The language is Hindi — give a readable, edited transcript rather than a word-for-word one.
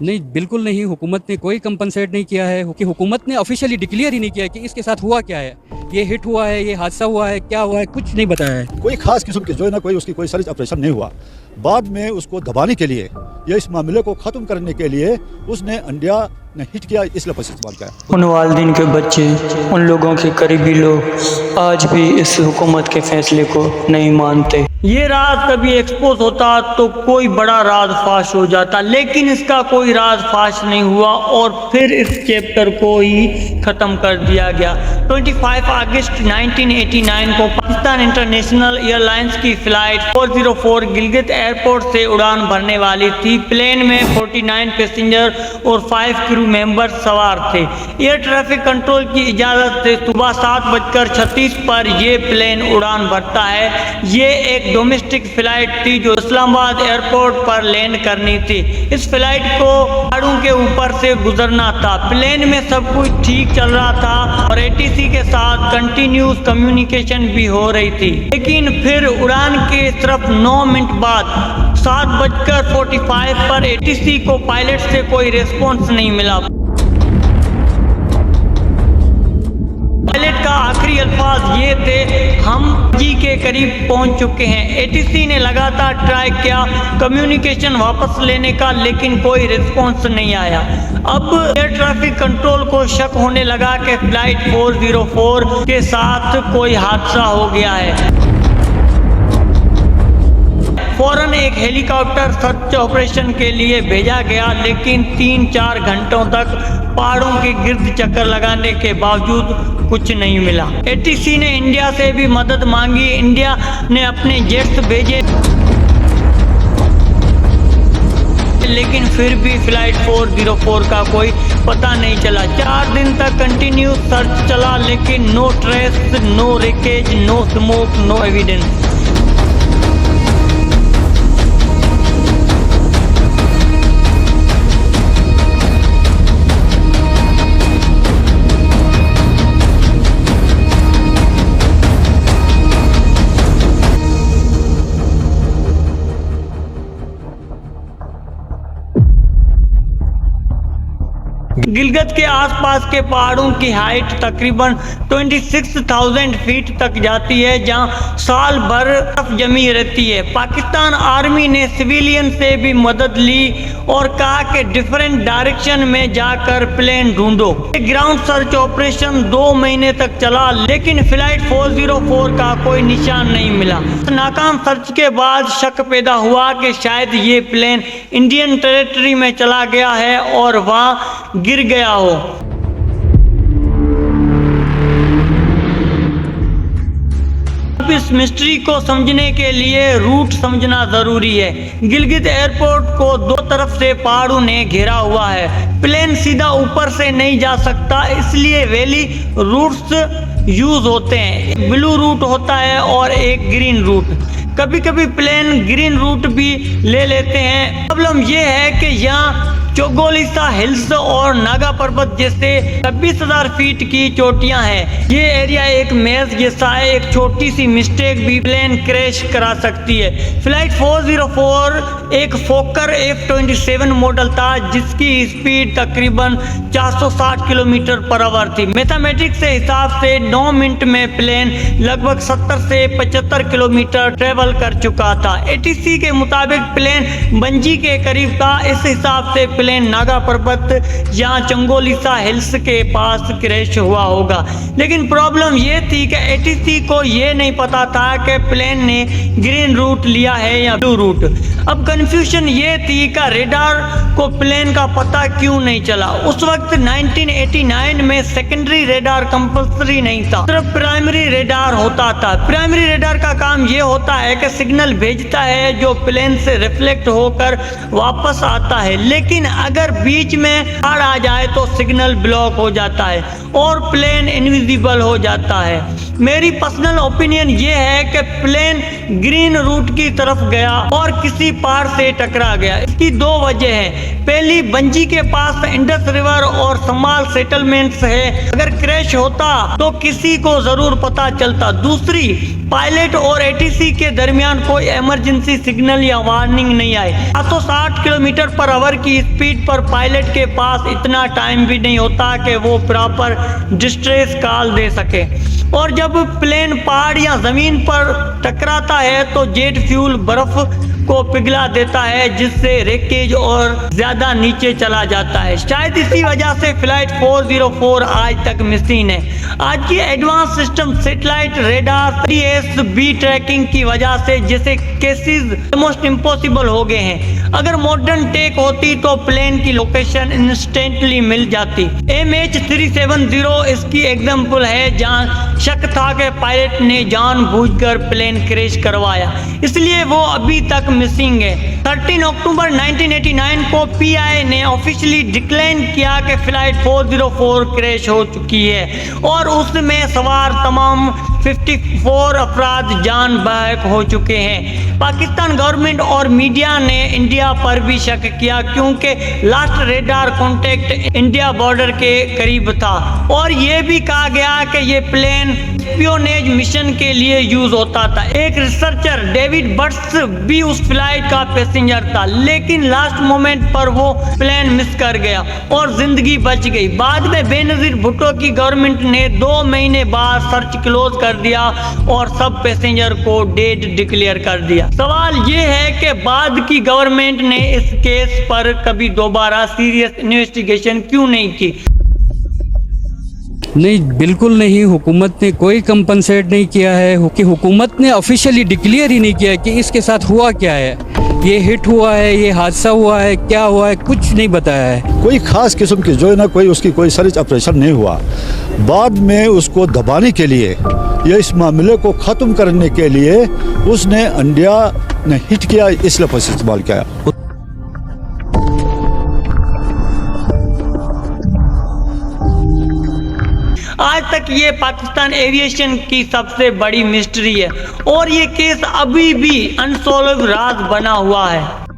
नहीं, बिल्कुल नहीं। हुकूमत ने कोई कंपनसेट नहीं किया है कि हुकूमत ने ऑफिशियली डिक्लेयर ही नहीं किया है कि इसके साथ हुआ क्या है, ये हिट हुआ है, ये हादसा हुआ है, क्या हुआ है, कुछ नहीं बताया है। कोई खास किस्म की जो है ना कोई उसकी कोई सर्च ऑपरेशन नहीं हुआ। बाद में उसको दबाने के लिए या इस मामले को ख़त्म करने के लिए उसने इंडिया ने हिट किया, इस लफ्ज़ इस्तेमाल किया। उन वालिदैन के बच्चे, उन लोगों के करीबी लोग आज भी इस हुकूमत के फैसले को नहीं मानते। ये राज कभी एक्सपोज होता तो कोई बड़ा राज फाश हो जाता, लेकिन इसका कोई राज फाश नहीं हुआ और फिर इस चैप्टर को ही ख़त्म कर दिया गया। 25 अगस्त 1989 को पाकिस्तान इंटरनेशनल एयरलाइंस की फ़्लाइट 404 गिलगित एयरपोर्ट से उड़ान भरने वाली थी। प्लेन में 49 पैसेंजर और 5 क्रू मेंबर सवार थे। एयर ट्रैफिक कंट्रोल की इजाज़त से सुबह 7:36 पर ये प्लेन उड़ान भरता है। ये एक डोमेस्टिक फ्लाइट थी जो इस्लामाबाद एयरपोर्ट पर लैंड करनी थी। इस फ्लाइट को पहाड़ों के ऊपर से गुजरना था। प्लेन में सब कुछ ठीक चल रहा था और एटीसी के साथ कंटिन्यूस कम्युनिकेशन भी हो रही थी, लेकिन फिर उड़ान के सिर्फ 9 मिनट बाद 7:45 पर एटीसी को पायलट से कोई रिस्पॉन्स नहीं मिला। पायलट का आखिरी अल्फाज ये थे, हम जी के करीब पहुंच चुके हैं। एटीसी ने लगातार ट्राई किया कम्युनिकेशन वापस लेने का, लेकिन कोई रिस्पॉन्स नहीं आया। अब एयर ट्रैफिक कंट्रोल को शक होने लगा कि फ्लाइट 404 के साथ कोई हादसा हो गया है। फौरन एक हेलीकॉप्टर सर्च ऑपरेशन के लिए भेजा गया, लेकिन 3-4 घंटों तक पहाड़ों के गिर्द चक्कर लगाने के बावजूद कुछ नहीं मिला। एटीसी ने इंडिया से भी मदद मांगी। इंडिया ने अपने जेट्स भेजे, लेकिन फिर भी फ्लाइट 404 का कोई पता नहीं चला। 4 दिन तक कंटिन्यू सर्च चला, लेकिन no trace, no wreckage, no smoke, no evidence. Gilgit के आसपास के पहाड़ों की हाइट तकरीबन 26,000 फीट तक जाती है, जहां साल भर बर्फ जमी रहती है। पाकिस्तान आर्मी ने सिविलियन से भी मदद ली और कहा कि डिफरेंट डायरेक्शन में जाकर प्लेन ढूंढो। ग्राउंड सर्च ऑपरेशन 2 महीने तक चला, लेकिन फ्लाइट 404 का कोई निशान नहीं मिला। नाकाम सर्च के बाद शक पैदा हुआ कि शायद ये प्लेन इंडियन टेरिटरी में चला गया है और वहां गिर गया हो। अब इस मिस्ट्री को समझने के लिए रूट समझना जरूरी है। गिलगित एयरपोर्ट को 2 तरफ से पहाड़ों ने घेरा हुआ है। प्लेन सीधा ऊपर से नहीं जा सकता, इसलिए वैली रूट्स यूज होते हैं। एक ब्लू रूट होता है और एक ग्रीन रूट। कभी कभी प्लेन ग्रीन रूट भी ले लेते हैं। प्रॉब्लम यह है कि यहाँ चौगोलिसा हिल्स और नागा पर्वत जैसे 26,000 फीट की चोटियां हैं। ये एरिया एक मेज जैसा है, एक छोटी सी मिस्टेक भी प्लेन क्रैश करा सकती है। फ्लाइट 404 एक फोकर F-27 मॉडल था, जिसकी स्पीड तकरीबन 460 किलोमीटर पर आवर थी। मैथमेटिक्स के हिसाब से 9 मिनट में प्लेन लगभग 70 से 75 किलोमीटर ट्रेवल कर चुका था। एटीसी के मुताबिक प्लेन बंजी के करीब था। इस हिसाब से प्लेन नागा पर्वत या चंगोलिसा हिल्स के पास क्रैश हुआ होगा। लेकिन प्रॉब्लम ये थी कि एटीसी को ये नहीं पता था कि प्लेन ने ग्रीन रूट लिया है या ब्लू रूट। अब कंफ्यूजन ये थी कि रेडार को प्लेन का पता क्यों नहीं चला। उस वक्त 1989 में सेकेंडरी रेडार कंपल्सरी नहीं था, सिर्फ प्राइमरी रेडार होता था। प्राइमरी रेडार का काम ये होता है कि सिग्नल भेजता है जो प्लेन से रिफ्लेक्ट होकर वापस आता है, लेकिन अगर बीच में पहाड़ आ जाए तो सिग्नल ब्लॉक हो जाता है और प्लेन इनविजिबल हो जाता है। मेरी पर्सनल ओपिनियन ये है कि प्लेन ग्रीन रूट की तरफ गया और किसी पहाड़ से टकरा गया। इसकी 2 वजह हैं। पहली, बंजी के पास इंडस रिवर और समाल सेटलमेंट्स है, अगर क्रैश होता तो किसी को जरूर पता चलता। दूसरी, पायलट और एटीसी के दरमियान कोई इमरजेंसी सिग्नल या वार्निंग नहीं आई। 760 किलोमीटर पर आवर की स्पीड पर पायलट के पास इतना टाइम भी नहीं होता कि वो प्रॉपर डिस्ट्रेस कॉल दे सके। और जब प्लेन पहाड़ या जमीन पर टकराता है तो जेट फ्यूल बर्फ को पिघला देता है, जिससे रेकेज और ज्यादा नीचे चला जाता है। शायद इसी वजह से फ्लाइट 404 आज तक मिसिंग है। आज की एडवांस सिस्टम सैटेलाइट रेडार बी ट्रैकिंग की वजह से जैसे केसेस ऑलमोस्ट इम्पॉसिबल हो गए हैं। अगर मॉडर्न टेक होती तो प्लेन की लोकेशन इंस्टेंटली मिल जाती। MH370 इसकी एग्जाम्पल है, जहां शक था कि पायलट ने जानबूझकर प्लेन क्रैश करवाया, इसलिए वो अभी तक मिसिंग है। 13 अक्टूबर 1989 को PI ने ऑफिशियली डिक्लेयर किया कि फ्लाइट 404 क्रैश हो चुकी है और उसमें सवार तमाम 54 अफराद जान बहक हो चुके हैं। पाकिस्तान गवर्नमेंट और मीडिया ने इंडिया पर भी शक किया, क्योंकि last radar contact India border के करीब था और ये भी कहा गया कि ये प्लेन स्पियोनेज मिशन के लिए यूज होता था। एक रिसर्चर डेविड बट्स भी उस फ्लाइट का पैसेंजर था, लेकिन लास्ट मोमेंट पर वो प्लेन मिस कर गया और जिंदगी बच गई। बाद में बेनजीर भुट्टो की गवर्नमेंट ने 2 महीने बाद सर्च क्लोज कर दिया और सब पैसेंजर को डेड डिक्लेयर कर दिया। सवाल ये है कि बाद की गवर्नमेंट ने इस केस पर कभी दोबारा सीरियस इन्वेस्टिगेशन क्यों नहीं की? नहीं, बिल्कुल नहीं। हुकूमत ने कोई कंपनसेट नहीं किया है कि हुकूमत ने ऑफिशियली डिक्लेयर ही नहीं किया कि इसके साथ हुआ क्या है, ये हिट हुआ है, ये हादसा हुआ है, क्या हुआ है, कुछ नहीं बताया है। कोई ख़ास किस्म की जो है ना कोई उसकी कोई सर्च ऑपरेशन नहीं हुआ। बाद में उसको दबाने के लिए या इस मामले को ख़त्म करने के लिए उसने इंडिया ने हिट किया, इस लफ्ज़ से इस्तेमाल किया। आज तक ये पाकिस्तान एविएशन की सबसे बड़ी मिस्ट्री है और ये केस अभी भी अनसॉल्व राज बना हुआ है।